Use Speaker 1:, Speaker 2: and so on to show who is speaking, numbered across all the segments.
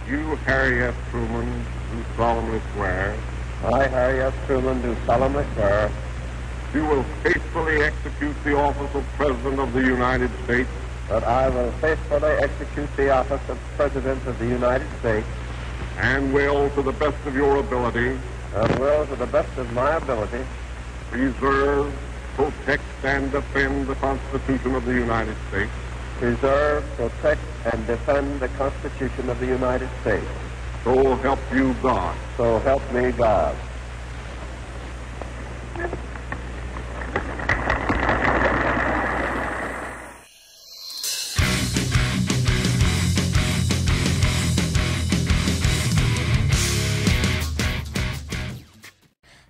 Speaker 1: You, Harry S. Truman, do solemnly swear.
Speaker 2: I, Harry S. Truman, do solemnly swear.
Speaker 1: You will faithfully execute the office of President of the United States.
Speaker 2: That I will faithfully execute the office of President of the United States.
Speaker 1: And will, to the best of your ability.
Speaker 2: And will, to the best of my ability.
Speaker 1: Preserve, protect, and defend the Constitution of the United States.
Speaker 2: Preserve, protect, and defend the Constitution of the United States.
Speaker 1: So help you God.
Speaker 2: So help me God.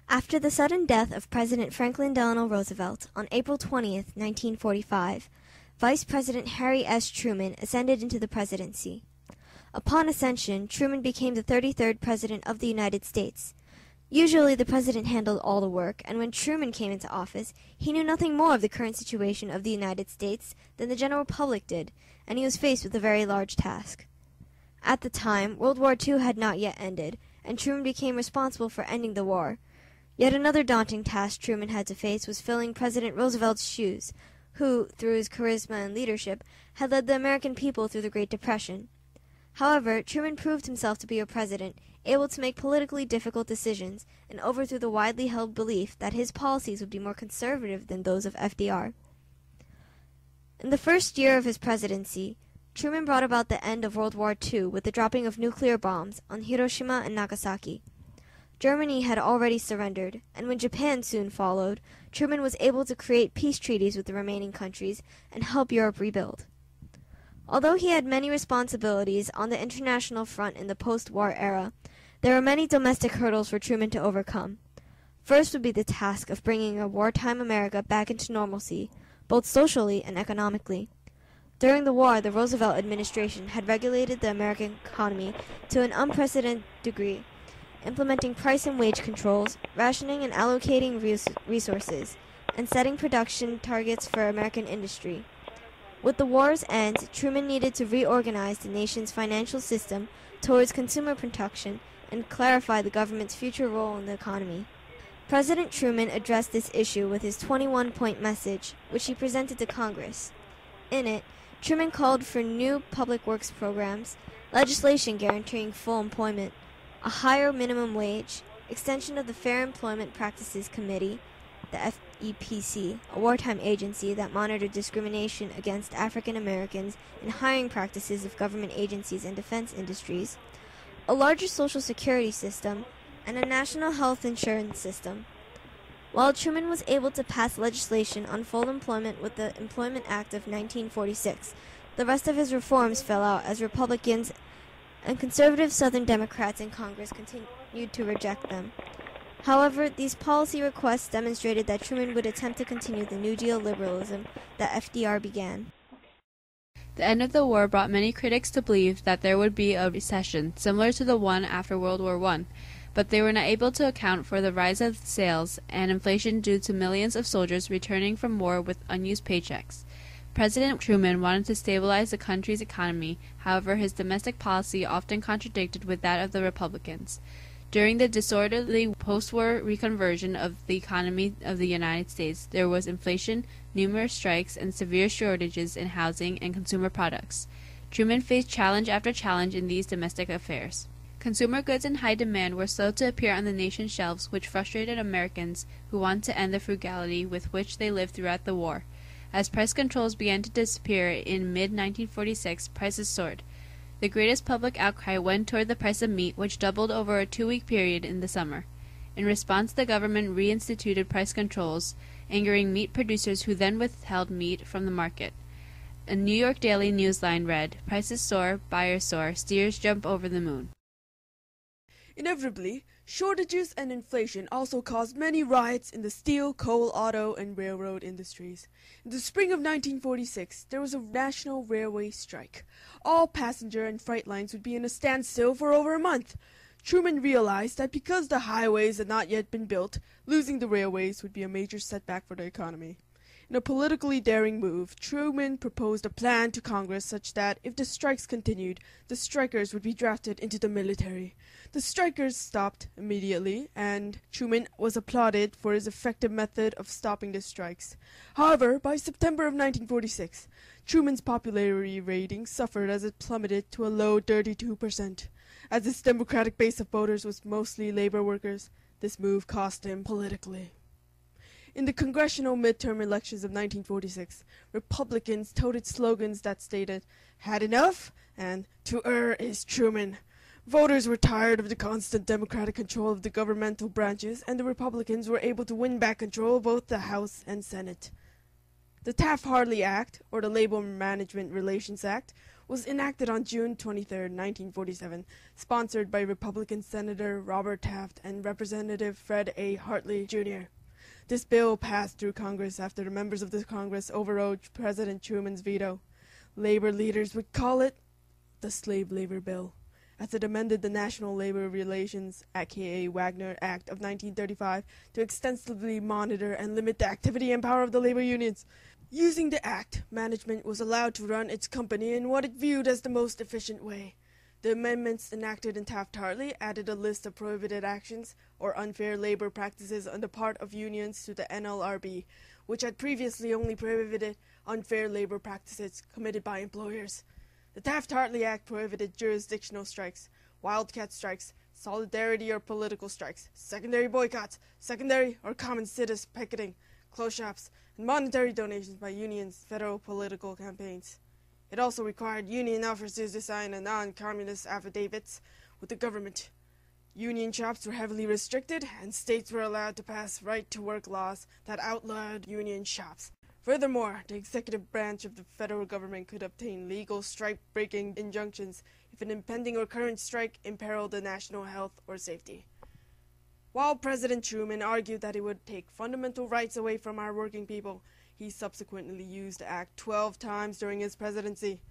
Speaker 3: After the sudden death of President Franklin Delano Roosevelt on April 20th, 1945, Vice President Harry S. Truman ascended into the presidency. Upon ascension, Truman became the 33rd President of the United States. Usually the President handled all the work, and when Truman came into office, he knew nothing more of the current situation of the United States than the general public did, and he was faced with a very large task. At the time, World War II had not yet ended, and Truman became responsible for ending the war. Yet another daunting task Truman had to face was filling President Roosevelt's shoes, who, through his charisma and leadership, had led the American people through the Great Depression. However, Truman proved himself to be a president able to make politically difficult decisions and overthrew the widely held belief that his policies would be more conservative than those of FDR. In the first year of his presidency, Truman brought about the end of World War II with the dropping of nuclear bombs on Hiroshima and Nagasaki. Germany had already surrendered, and when Japan soon followed, Truman was able to create peace treaties with the remaining countries and help Europe rebuild. Although he had many responsibilities on the international front in the post-war era, there were many domestic hurdles for Truman to overcome. First would be the task of bringing a wartime America back into normalcy, both socially and economically. During the war, the Roosevelt administration had regulated the American economy to an unprecedented degree, implementing price and wage controls, rationing and allocating resources, and setting production targets for American industry. With the war's end, Truman needed to reorganize the nation's financial system towards consumer production and clarify the government's future role in the economy. President Truman addressed this issue with his 21-point message, which he presented to Congress. In it, Truman called for new public works programs, legislation guaranteeing full employment, a higher minimum wage, extension of the Fair Employment Practices Committee, the FEPC, a wartime agency that monitored discrimination against African Americans in hiring practices of government agencies and defense industries, a larger Social Security system, and a national health insurance system. While Truman was able to pass legislation on full employment with the Employment Act of 1946, the rest of his reforms fell out as Republicans and conservative Southern Democrats in Congress continued to reject them. However, these policy requests demonstrated that Truman would attempt to continue the New Deal liberalism that FDR began.
Speaker 4: The end of the war brought many critics to believe that there would be a recession, similar to the one after World War I, but they were not able to account for the rise of sales and inflation due to millions of soldiers returning from war with unused paychecks. President Truman wanted to stabilize the country's economy, however his domestic policy often contradicted with that of the Republicans. During the disorderly post-war reconversion of the economy of the United States, there was inflation, numerous strikes, and severe shortages in housing and consumer products. Truman faced challenge after challenge in these domestic affairs. Consumer goods in high demand were slow to appear on the nation's shelves, which frustrated Americans who wanted to end the frugality with which they lived throughout the war. As price controls began to disappear in mid-1946, prices soared. The greatest public outcry went toward the price of meat, which doubled over a 2-week period in the summer. In response, the government reinstituted price controls, angering meat producers who then withheld meat from the market. A New York Daily Newsline read, "Prices soar, buyers soar, steers jump over the moon."
Speaker 5: Inevitably, shortages and inflation also caused many riots in the steel, coal, auto, and railroad industries. In the spring of 1946, there was a national railway strike. All passenger and freight lines would be in a standstill for over a month. Truman realized that because the highways had not yet been built, losing the railways would be a major setback for the economy. In a politically daring move, Truman proposed a plan to Congress such that if the strikes continued, the strikers would be drafted into the military. The strikers stopped immediately, and Truman was applauded for his effective method of stopping the strikes. However, by September of 1946, Truman's popularity rating suffered as it plummeted to a low 32%. As his Democratic base of voters was mostly labor workers, this move cost him politically. In the congressional midterm elections of 1946, Republicans touted slogans that stated, "Had enough," and "To err is Truman." Voters were tired of the constant Democratic control of the governmental branches, and the Republicans were able to win back control of both the House and Senate. The Taft-Hartley Act, or the Labor Management Relations Act, was enacted on June 23, 1947, sponsored by Republican Senator Robert Taft and Representative Fred A. Hartley, Jr. This bill passed through Congress after the members of the Congress overrode President Truman's veto. Labor leaders would call it the Slave Labor Bill, as it amended the National Labor Relations, aka Wagner Act of 1935, to extensively monitor and limit the activity and power of the labor unions. Using the act, management was allowed to run its company in what it viewed as the most efficient way. The amendments enacted in Taft-Hartley added a list of prohibited actions or unfair labor practices on the part of unions to the NLRB, which had previously only prohibited unfair labor practices committed by employers. The Taft-Hartley Act prohibited jurisdictional strikes, wildcat strikes, solidarity or political strikes, secondary boycotts, secondary or common citizen picketing, closed shops, and monetary donations by unions' federal political campaigns. It also required union officers to sign a non-communist affidavits with the government. Union shops were heavily restricted, and states were allowed to pass right-to-work laws that outlawed union shops. Furthermore, the executive branch of the federal government could obtain legal strike-breaking injunctions if an impending or current strike imperiled the national health or safety. While President Truman argued that it would take fundamental rights away from our working people, he subsequently used the act 12 times during his presidency.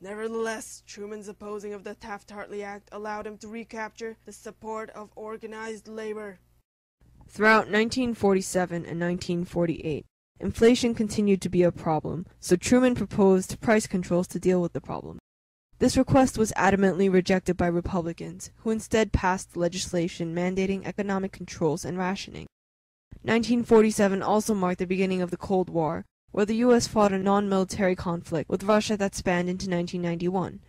Speaker 5: Nevertheless, Truman's opposing of the Taft-Hartley Act allowed him to recapture the support of organized labor.
Speaker 6: Throughout 1947 and 1948, inflation continued to be a problem, so Truman proposed price controls to deal with the problem. This request was adamantly rejected by Republicans, who instead passed legislation mandating economic controls and rationing. 1947 also marked the beginning of the Cold War, where the U.S. fought a non-military conflict with Russia that spanned into 1991.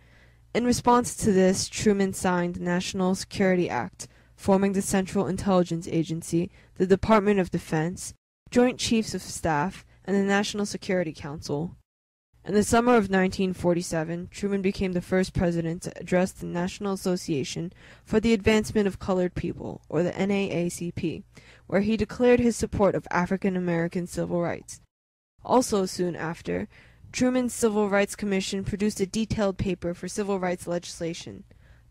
Speaker 6: In response to this, Truman signed the National Security Act, forming the Central Intelligence Agency, the Department of Defense, Joint Chiefs of Staff, and the National Security Council. In the summer of 1947, Truman became the first president to address the National Association for the Advancement of Colored People, or the NAACP, where he declared his support of African American civil rights. Also soon after, Truman's Civil Rights Commission produced a detailed paper for civil rights legislation.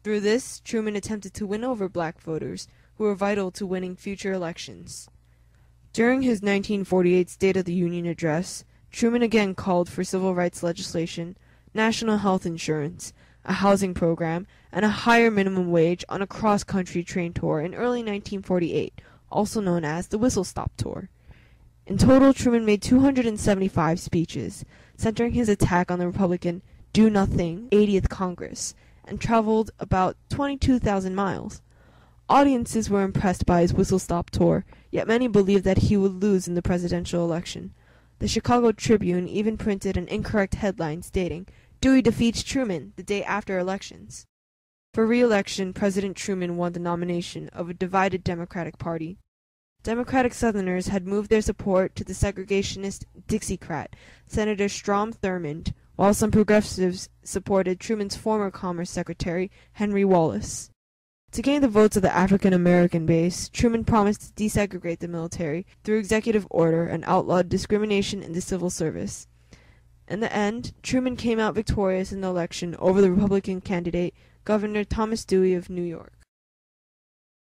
Speaker 6: Through this, Truman attempted to win over black voters, who were vital to winning future elections. During his 1948 State of the Union address, Truman again called for civil rights legislation, national health insurance, a housing program, and a higher minimum wage on a cross-country train tour in early 1948, also known as the Whistle Stop Tour. In total, Truman made 275 speeches, centering his attack on the Republican Do-Nothing 80th Congress, and traveled about 22,000 miles. Audiences were impressed by his whistle-stop tour, yet many believed that he would lose in the presidential election. The Chicago Tribune even printed an incorrect headline stating, "Dewey defeats Truman the day after elections." For re-election, President Truman won the nomination of a divided Democratic Party. Democratic Southerners had moved their support to the segregationist Dixiecrat, Senator Strom Thurmond, while some progressives supported Truman's former Commerce Secretary, Henry Wallace. To gain the votes of the African American base, Truman promised to desegregate the military through executive order and outlawed discrimination in the civil service. In the end, Truman came out victorious in the election over the Republican candidate, Governor Thomas Dewey of New York.